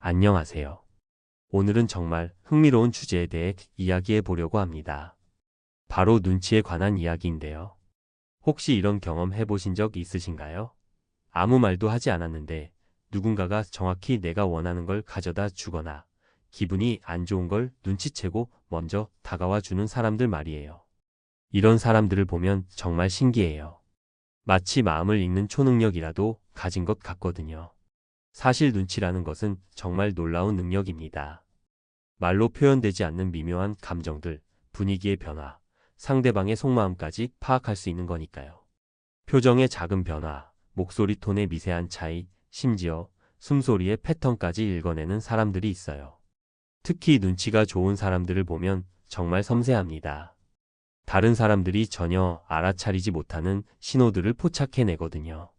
안녕하세요. 오늘은 정말 흥미로운 주제에 대해 이야기해 보려고 합니다. 바로 눈치에 관한 이야기인데요. 혹시 이런 경험 해보신 적 있으신가요? 아무 말도 하지 않았는데 누군가가 정확히 내가 원하는 걸 가져다 주거나 기분이 안 좋은 걸 눈치채고 먼저 다가와 주는 사람들 말이에요. 이런 사람들을 보면 정말 신기해요. 마치 마음을 읽는 초능력이라도 가진 것 같거든요. 사실 눈치라는 것은 정말 놀라운 능력입니다. 말로 표현되지 않는 미묘한 감정들, 분위기의 변화, 상대방의 속마음까지 파악할 수 있는 거니까요. 표정의 작은 변화, 목소리 톤의 미세한 차이, 심지어 숨소리의 패턴까지 읽어내는 사람들이 있어요. 특히 눈치가 좋은 사람들을 보면 정말 섬세합니다. 다른 사람들이 전혀 알아차리지 못하는 신호들을 포착해내거든요.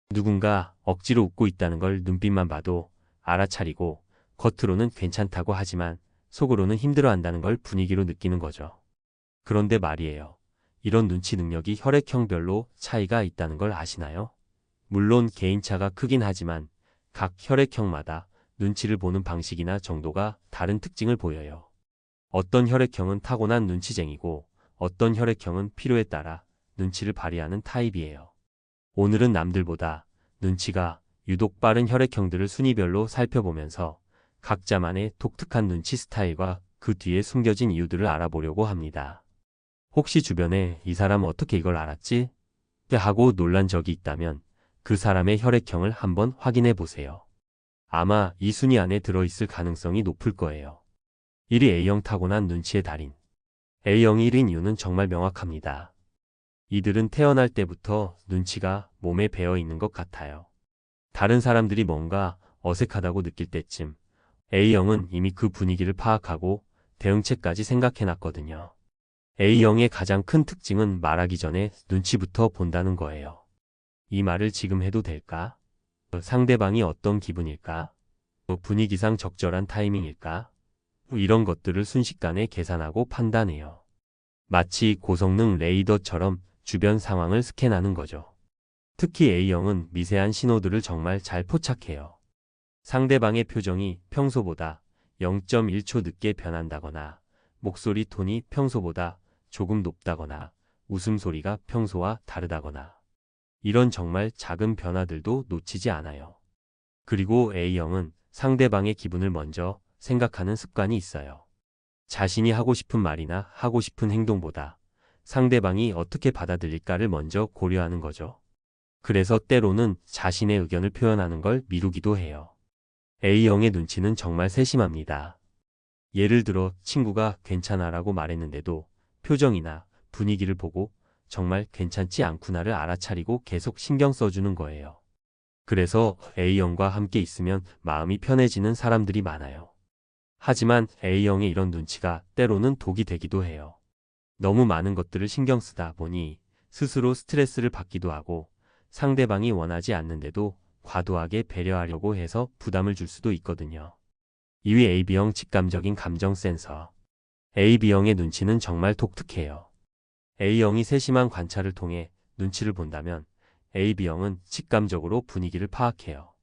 누군가 억지로 웃고 있다는 걸 눈빛만 봐도 알아차리고 겉으로는 괜찮다고 하지만 속으로는 힘들어한다는 걸 분위기로 느끼는 거죠. 그런데 말이에요. 이런 눈치 능력이 혈액형별로 차이가 있다는 걸 아시나요? 물론 개인차가 크긴 하지만 각 혈액형마다 눈치를 보는 방식이나 정도가 다른 특징을 보여요. 어떤 혈액형은 타고난 눈치쟁이고 어떤 혈액형은 필요에 따라 눈치를 발휘하는 타입이에요. 오늘은 남들보다 눈치가 유독 빠른 혈액형들을 순위별로 살펴보면서 각자만의 독특한 눈치 스타일과 그 뒤에 숨겨진 이유들을 알아보려고 합니다. 혹시 주변에 이 사람 어떻게 이걸 알았지? 하고 놀란 적이 있다면 그 사람의 혈액형을 한번 확인해 보세요. 아마 이 순위 안에 들어있을 가능성이 높을 거예요. 1위 A형 타고난 눈치의 달인. A형이 1인 이유는 정말 명확합니다. 이들은 태어날 때부터 눈치가 몸에 배어 있는 것 같아요. 다른 사람들이 뭔가 어색하다고 느낄 때쯤 A형은 이미 그 분위기를 파악하고 대응책까지 생각해놨거든요. A형의 가장 큰 특징은 말하기 전에 눈치부터 본다는 거예요. 이 말을 지금 해도 될까? 상대방이 어떤 기분일까? 분위기상 적절한 타이밍일까? 이런 것들을 순식간에 계산하고 판단해요. 마치 고성능 레이더처럼 주변 상황을 스캔하는 거죠. 특히 A형은 미세한 신호들을 정말 잘 포착해요. 상대방의 표정이 평소보다 0.1초 늦게 변한다거나, 목소리 톤이 평소보다 조금 높다거나, 웃음소리가 평소와 다르다거나, 이런 정말 작은 변화들도 놓치지 않아요. 그리고 A형은 상대방의 기분을 먼저 생각하는 습관이 있어요. 자신이 하고 싶은 말이나 하고 싶은 행동보다 상대방이 어떻게 받아들일까를 먼저 고려하는 거죠. 그래서 때로는 자신의 의견을 표현하는 걸 미루기도 해요. A형의 눈치는 정말 세심합니다. 예를 들어 친구가 괜찮아라고 말했는데도 표정이나 분위기를 보고 정말 괜찮지 않구나를 알아차리고 계속 신경 써주는 거예요. 그래서 A형과 함께 있으면 마음이 편해지는 사람들이 많아요. 하지만 A형의 이런 눈치가 때로는 독이 되기도 해요. 너무 많은 것들을 신경 쓰다 보니 스스로 스트레스를 받기도 하고 상대방이 원하지 않는데도 과도하게 배려하려고 해서 부담을 줄 수도 있거든요. 2위 AB형 직감적인 감정 센서. AB형의 눈치는 정말 독특해요. A형이 세심한 관찰을 통해 눈치를 본다면 AB형은 직감적으로 분위기를 파악해요.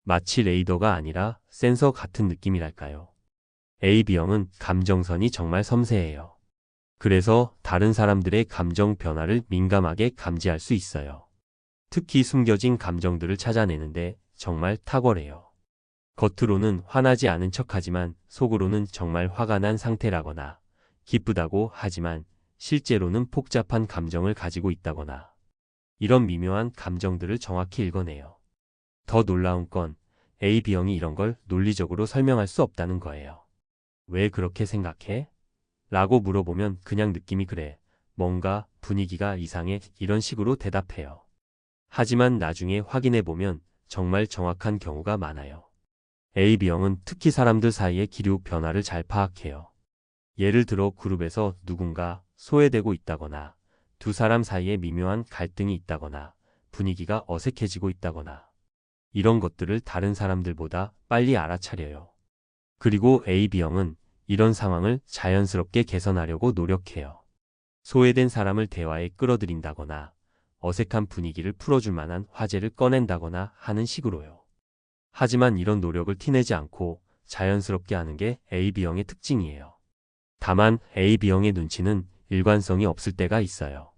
마치 레이더가 아니라 센서 같은 느낌이랄까요. AB형은 감정선이 정말 섬세해요. 그래서 다른 사람들의 감정 변화를 민감하게 감지할 수 있어요. 특히 숨겨진 감정들을 찾아내는데 정말 탁월해요. 겉으로는 화나지 않은 척하지만 속으로는 정말 화가 난 상태라거나 기쁘다고 하지만 실제로는 복잡한 감정을 가지고 있다거나 이런 미묘한 감정들을 정확히 읽어내요. 더 놀라운 건 AB형이 이런 걸 논리적으로 설명할 수 없다는 거예요. 왜 그렇게 생각해? 라고 물어보면 그냥 느낌이 그래. 뭔가 분위기가 이상해. 이런 식으로 대답해요. 하지만 나중에 확인해보면 정말 정확한 경우가 많아요. AB형은 특히 사람들 사이의 기류 변화를 잘 파악해요. 예를 들어 그룹에서 누군가 소외되고 있다거나 두 사람 사이에 미묘한 갈등이 있다거나 분위기가 어색해지고 있다거나 이런 것들을 다른 사람들보다 빨리 알아차려요. 그리고 AB형은 이런 상황을 자연스럽게 개선하려고 노력해요. 소외된 사람을 대화에 끌어들인다거나 어색한 분위기를 풀어줄 만한 화제를 꺼낸다거나 하는 식으로요. 하지만 이런 노력을 티내지 않고 자연스럽게 하는 게 AB형의 특징이에요. 다만 AB형의 눈치는 일관성이 없을 때가 있어요.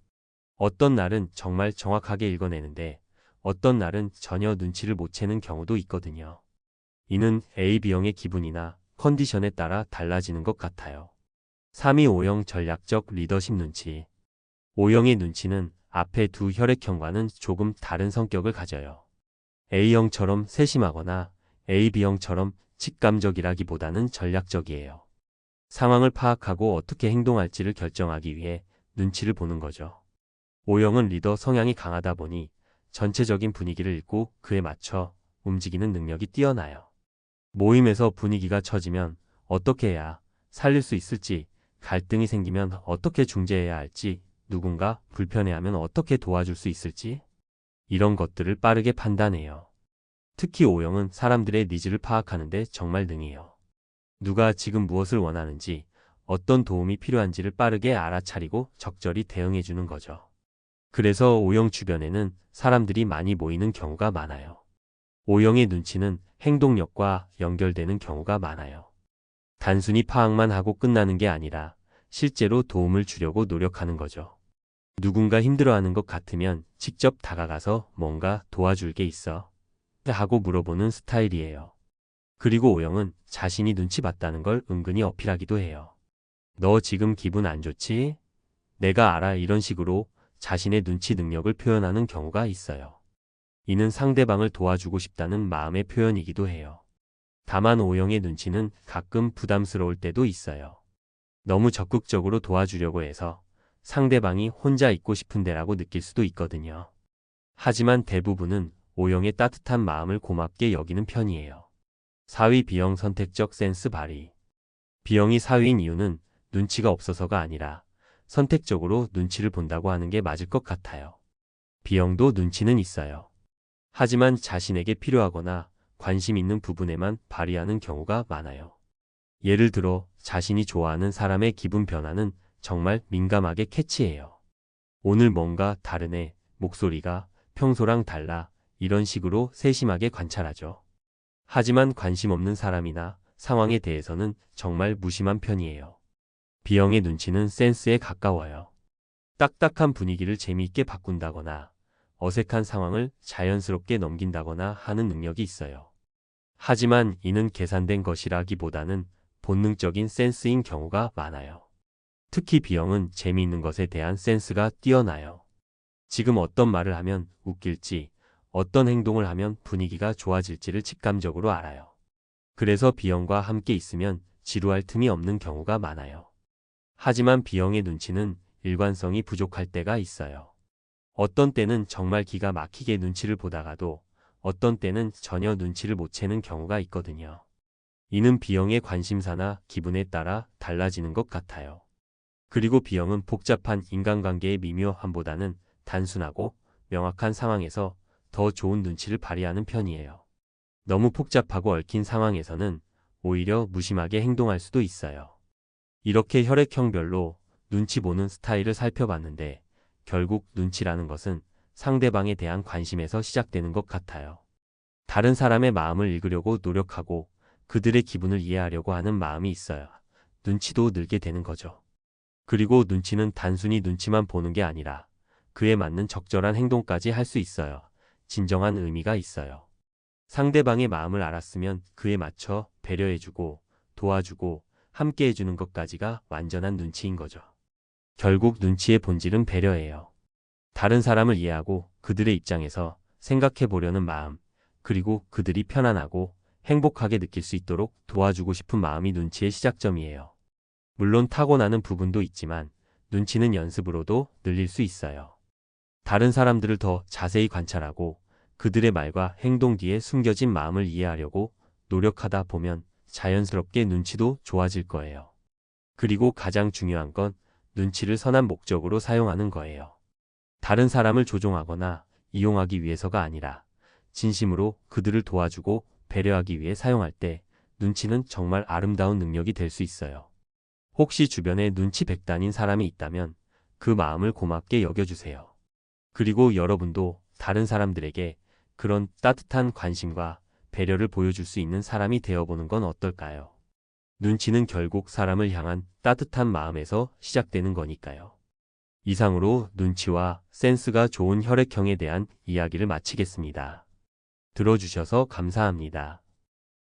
어떤 날은 정말 정확하게 읽어내는데 어떤 날은 전혀 눈치를 못 채는 경우도 있거든요. 이는 AB형의 기분이나 컨디션에 따라 달라지는 것 같아요. 325형 전략적 리더십 눈치. O형의 눈치는 앞에 두 혈액형과는 조금 다른 성격을 가져요. A형처럼 세심하거나 AB형처럼 직감적이라기보다는 전략적이에요. 상황을 파악하고 어떻게 행동할지를 결정하기 위해 눈치를 보는 거죠. O형은 리더 성향이 강하다 보니 전체적인 분위기를 읽고 그에 맞춰 움직이는 능력이 뛰어나요. 모임에서 분위기가 처지면 어떻게 해야 살릴 수 있을지, 갈등이 생기면 어떻게 중재해야 할지, 누군가 불편해하면 어떻게 도와줄 수 있을지, 이런 것들을 빠르게 판단해요. 특히 O형은 사람들의 니즈를 파악하는데 정말 능해요. 누가 지금 무엇을 원하는지, 어떤 도움이 필요한지를 빠르게 알아차리고 적절히 대응해주는 거죠. 그래서 O형 주변에는 사람들이 많이 모이는 경우가 많아요. O형의 눈치는 행동력과 연결되는 경우가 많아요. 단순히 파악만 하고 끝나는 게 아니라 실제로 도움을 주려고 노력하는 거죠. 누군가 힘들어하는 것 같으면 직접 다가가서 뭔가 도와줄 게 있어? 하고 물어보는 스타일이에요. 그리고 O형은 자신이 눈치 봤다는 걸 은근히 어필하기도 해요. 너 지금 기분 안 좋지? 내가 알아, 이런 식으로 자신의 눈치 능력을 표현하는 경우가 있어요. 이는 상대방을 도와주고 싶다는 마음의 표현이기도 해요. 다만 O형의 눈치는 가끔 부담스러울 때도 있어요. 너무 적극적으로 도와주려고 해서 상대방이 혼자 있고 싶은데라고 느낄 수도 있거든요. 하지만 대부분은 O형의 따뜻한 마음을 고맙게 여기는 편이에요. 4위 B형 선택적 센스 발휘. B형이 4위인 이유는 눈치가 없어서가 아니라 선택적으로 눈치를 본다고 하는 게 맞을 것 같아요. B형도 눈치는 있어요. 하지만 자신에게 필요하거나 관심 있는 부분에만 발휘하는 경우가 많아요. 예를 들어 자신이 좋아하는 사람의 기분 변화는 정말 민감하게 캐치해요. 오늘 뭔가 다르네, 목소리가 평소랑 달라, 이런 식으로 세심하게 관찰하죠. 하지만 관심 없는 사람이나 상황에 대해서는 정말 무심한 편이에요. B형의 눈치는 센스에 가까워요. 딱딱한 분위기를 재미있게 바꾼다거나 어색한 상황을 자연스럽게 넘긴다거나 하는 능력이 있어요. 하지만 이는 계산된 것이라기보다는 본능적인 센스인 경우가 많아요. 특히 B형은 재미있는 것에 대한 센스가 뛰어나요. 지금 어떤 말을 하면 웃길지, 어떤 행동을 하면 분위기가 좋아질지를 직감적으로 알아요. 그래서 B형과 함께 있으면 지루할 틈이 없는 경우가 많아요. 하지만 B형의 눈치는 일관성이 부족할 때가 있어요. 어떤 때는 정말 기가 막히게 눈치를 보다가도 어떤 때는 전혀 눈치를 못 채는 경우가 있거든요. 이는 B형의 관심사나 기분에 따라 달라지는 것 같아요. 그리고 B형은 복잡한 인간관계의 미묘함보다는 단순하고 명확한 상황에서 더 좋은 눈치를 발휘하는 편이에요. 너무 복잡하고 얽힌 상황에서는 오히려 무심하게 행동할 수도 있어요. 이렇게 혈액형별로 눈치 보는 스타일을 살펴봤는데 결국 눈치라는 것은 상대방에 대한 관심에서 시작되는 것 같아요. 다른 사람의 마음을 읽으려고 노력하고 그들의 기분을 이해하려고 하는 마음이 있어야 눈치도 늘게 되는 거죠. 그리고 눈치는 단순히 눈치만 보는 게 아니라 그에 맞는 적절한 행동까지 할 수 있어요. 진정한 의미가 있어요. 상대방의 마음을 알았으면 그에 맞춰 배려해주고 도와주고 함께 해주는 것까지가 완전한 눈치인 거죠. 결국 눈치의 본질은 배려예요. 다른 사람을 이해하고 그들의 입장에서 생각해 보려는 마음, 그리고 그들이 편안하고 행복하게 느낄 수 있도록 도와주고 싶은 마음이 눈치의 시작점이에요. 물론 타고나는 부분도 있지만 눈치는 연습으로도 늘릴 수 있어요. 다른 사람들을 더 자세히 관찰하고 그들의 말과 행동 뒤에 숨겨진 마음을 이해하려고 노력하다 보면 자연스럽게 눈치도 좋아질 거예요. 그리고 가장 중요한 건 눈치를 선한 목적으로 사용하는 거예요. 다른 사람을 조종하거나 이용하기 위해서가 아니라 진심으로 그들을 도와주고 배려하기 위해 사용할 때 눈치는 정말 아름다운 능력이 될 수 있어요. 혹시 주변에 눈치 백단인 사람이 있다면 그 마음을 고맙게 여겨주세요. 그리고 여러분도 다른 사람들에게 그런 따뜻한 관심과 배려를 보여줄 수 있는 사람이 되어보는 건 어떨까요? 눈치는 결국 사람을 향한 따뜻한 마음에서 시작되는 거니까요. 이상으로 눈치와 센스가 좋은 혈액형에 대한 이야기를 마치겠습니다. 들어주셔서 감사합니다.